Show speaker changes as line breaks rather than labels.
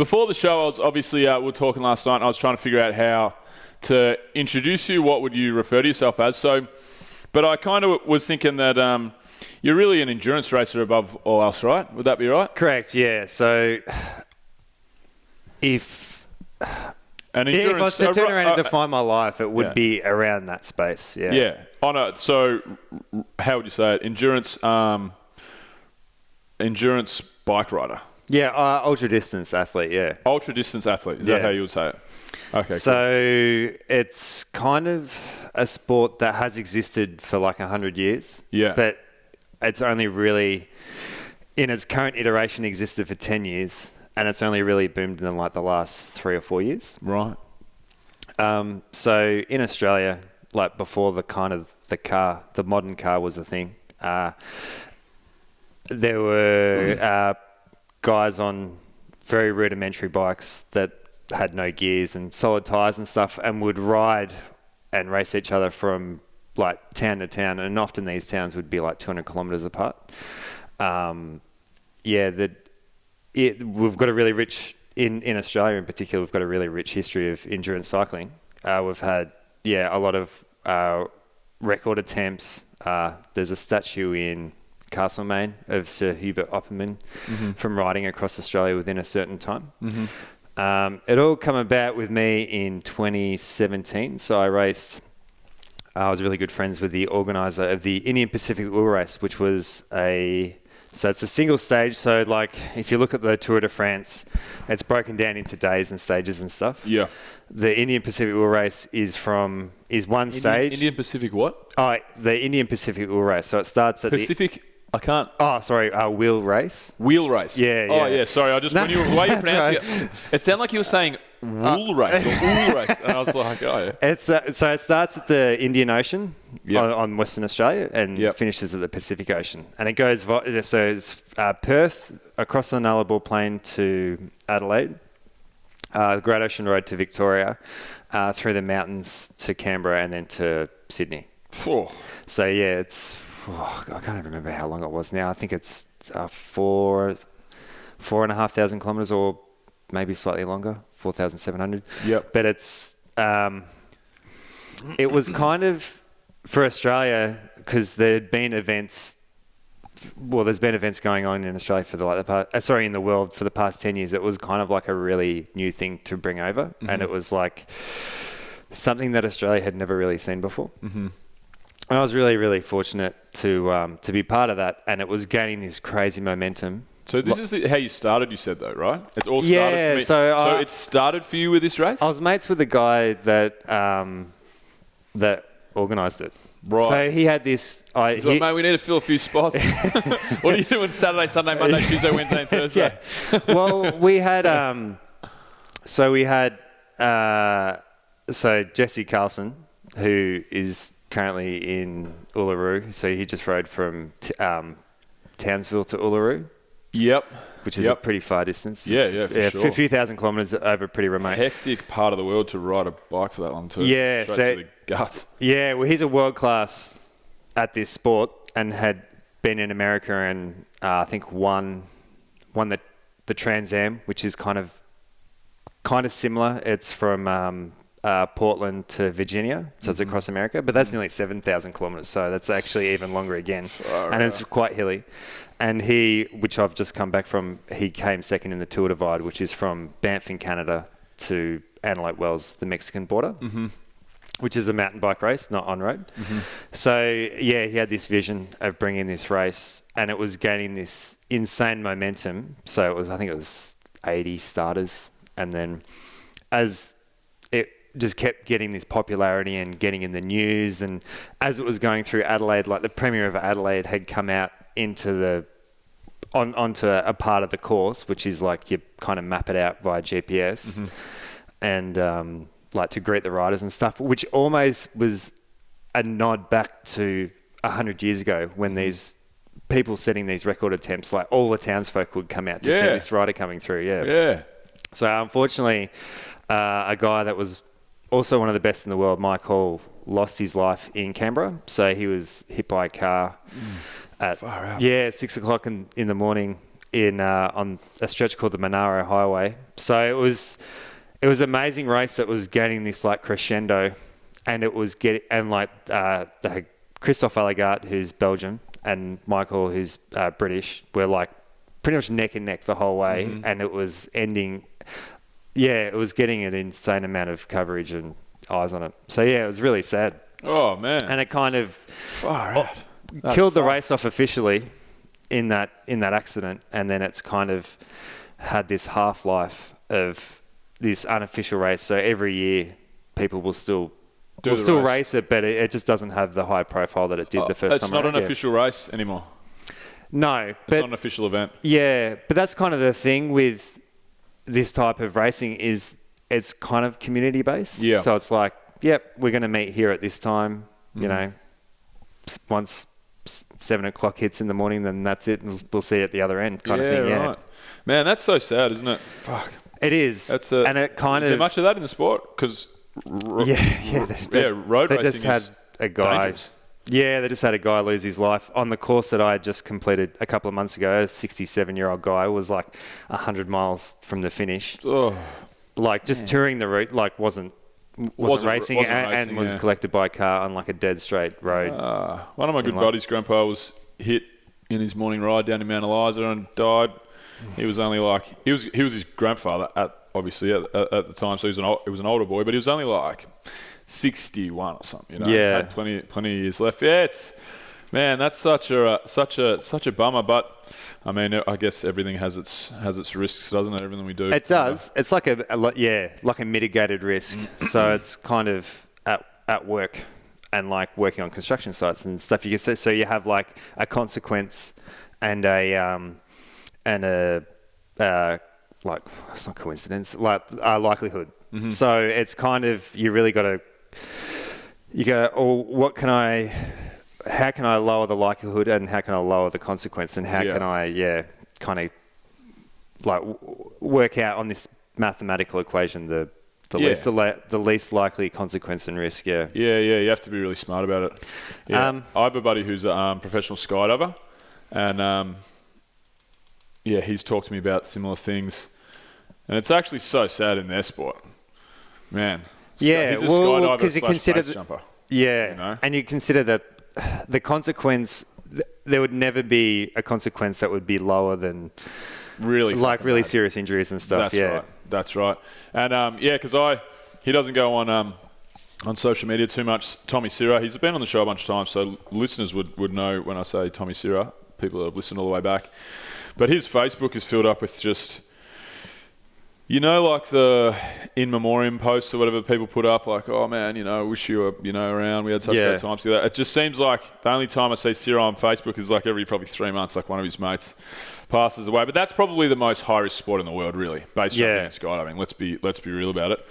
Before the show, I was obviously we were talking last night, and I was trying to figure out how to introduce you. What would you refer to yourself as? So, but I kind of was thinking that you're really an endurance racer above all else, right? Would that be right?
Correct, yeah. So if I was to turn around and define my life, it would be around that space, yeah.
Yeah. So how would you say it? Endurance bike rider.
Yeah, ultra-distance athlete, yeah.
Ultra-distance athlete. Is that how you would say it? Okay,
so it's kind of a sport that has existed for like 100 years.
Yeah.
But it's only really, in its current iteration, existed for 10 years. And it's only really boomed in like the last 3 or 4 years.
Right.
So in Australia, like before the modern car was a thing, there were guys on very rudimentary bikes that had no gears and solid tyres and stuff, and would ride and race each other from like town to town, and often these towns would be like 200 kilometres apart. We've got a really rich, in Australia in particular, we've got a really rich history of endurance cycling. We've had a lot of record attempts. There's a statue in Castlemaine of Sir Hubert Opperman from riding across Australia within a certain time. It all come about with me in 2017. So I was really good friends with the organiser of the Indian Pacific Wheel Race, which was so it's a single stage. So like if you look at the Tour de France, it's broken down into days and stages and stuff.
Yeah.
The Indian Pacific Wheel Race is one stage.
Indian Pacific what?
Oh, the Indian Pacific Wheel Race. So it starts at
Pacific. I can't.
Oh, sorry. Wheel race.
Wheel race.
Yeah.
Oh, yeah. Sorry. The way you pronounced it, it sounded like you were saying wool race or wool race, and I was like, oh yeah.
It's so it starts at the Indian Ocean on Western Australia and finishes at the Pacific Ocean, and it goes so it's Perth across the Nullarbor Plain to Adelaide, the Great Ocean Road to Victoria, through the mountains to Canberra, and then to Sydney.
Oh.
So yeah, I can't even remember how long it was now. I think it's 4,500 kilometres, or maybe slightly longer, 4,700.
Yep.
But it's it was kind of for Australia, because there'd been events. Well, there's been events going on in Australia for in the world for the past 10 years. It was kind of like a really new thing to bring over, and it was like something that Australia had never really seen before. And I was really, really fortunate to be part of that, and it was gaining this crazy momentum.
So this is how you started, you said, though, right? It's all started for me. So it started for you with this race?
I was mates with the guy that organised it.
Right.
So he had this...
mate, we need to fill a few spots. What are you doing Saturday, Sunday, Monday, Tuesday, Wednesday and Thursday?
Yeah. Well, we had... So Jesse Carlson, who is currently in Uluru. So he just rode from Townsville to Uluru.
Yep.
Which is a pretty far distance.
Yeah, for sure.
A few thousand kilometres over pretty remote.
Hectic part of the world to ride a bike for that long too.
Yeah.
Straight to the gut.
Yeah, well, he's a world class at this sport and had been in America and I think won the Trans Am, which is kind of similar. It's from Portland to Virginia, so it's across America, but that's nearly 7,000 kilometres, so that's actually even longer again, and it's quite hilly. And which I've just come back from, he came second in the Tour Divide, which is from Banff in Canada to Antelope Wells, the Mexican border, which is a mountain bike race, not on-road. So, yeah, he had this vision of bringing this race, and it was gaining this insane momentum. So I think it was 80 starters, and then as it just kept getting this popularity and getting in the news, and as it was going through Adelaide, like the Premier of Adelaide had come out into onto a part of the course, which is like you kind of map it out via GPS, and like to greet the riders and stuff, which almost was a nod back to 100 years ago when these people setting these record attempts, like all the townsfolk would come out to see this rider coming through. Yeah. So unfortunately, a guy that was also one of the best in the world, Mike Hall, lost his life in Canberra. So he was hit by a car at 6 o'clock in the morning in on a stretch called the Monaro Highway. So it was an amazing race that was gaining this like crescendo, and it was the Christophe Allegaert, who's Belgian, and Michael, who's British, were like pretty much neck and neck the whole way, and it was ending. Yeah, it was getting an insane amount of coverage and eyes on it. So yeah, it was really sad.
Oh man!
And it kind of
That
killed the race off officially in that accident, and then it's kind of had this half-life of this unofficial race. So every year, people will still race it, but it just doesn't have the high profile that it did the first time.
It's not an official race anymore.
No,
it's not an official event.
Yeah, but that's kind of the thing with this type of racing is it's kind of community based.
Yeah.
So it's like, yep, we're going to meet here at this time. You know, once 7 o'clock hits in the morning, then that's it, and we'll see you at the other end, kind of thing. Yeah, right.
Man, that's so sad, isn't it? Fuck.
It is. And it kind
is there much of that in the sport? Because road
they
racing
just had a guy.
Dangerous.
Yeah, they just had a guy lose his life on the course that I had just completed a couple of months ago. A 67-year-old guy was like 100 miles from the finish.
Oh,
like just touring the route, like wasn't racing and was collected by a car on like a dead straight road.
One of my good buddies' grandpa was hit in his morning ride down in Mount Eliza and died. He was only like he was his grandfather at the time, so he was an older boy, but he was only like 61 or something. You know, had plenty of years left. Yeah, that's such a bummer. But I mean, I guess everything has its risks, doesn't it? Everything we do.
It does. It's like a mitigated risk. So it's kind of at work and like working on construction sites and stuff. You can say so. You have like a consequence and a like it's not coincidence, like a likelihood. So it's kind of you really got to. You go, how can I lower the likelihood and how can I lower the consequence and how can I, kind of like work out on this mathematical equation the least likely consequence and risk. Yeah.
You have to be really smart about it. Yeah. I have a buddy who's a professional skydiver, and he's talked to me about similar things, and it's actually so sad in their sport, man.
Yeah,
he's a skydiver
because you consider
jumper.
Yeah,
you know?
And you consider that the consequence, there would never be a consequence that would be lower than really serious injuries and stuff.
That's right. And because he doesn't go on social media too much. Tommy Sirra, he's been on the show a bunch of times, so listeners would know when I say Tommy Sirra, people that have listened all the way back. But his Facebook is filled up with just, like the in memoriam posts or whatever people put up, like, oh man, I wish you were, around. We had such great times together. It just seems like the only time I see Cyril on Facebook is like every probably 3 months, like one of his mates passes away. But that's probably the most high risk sport in the world, really, base jumping and skydiving. Let's be real about it.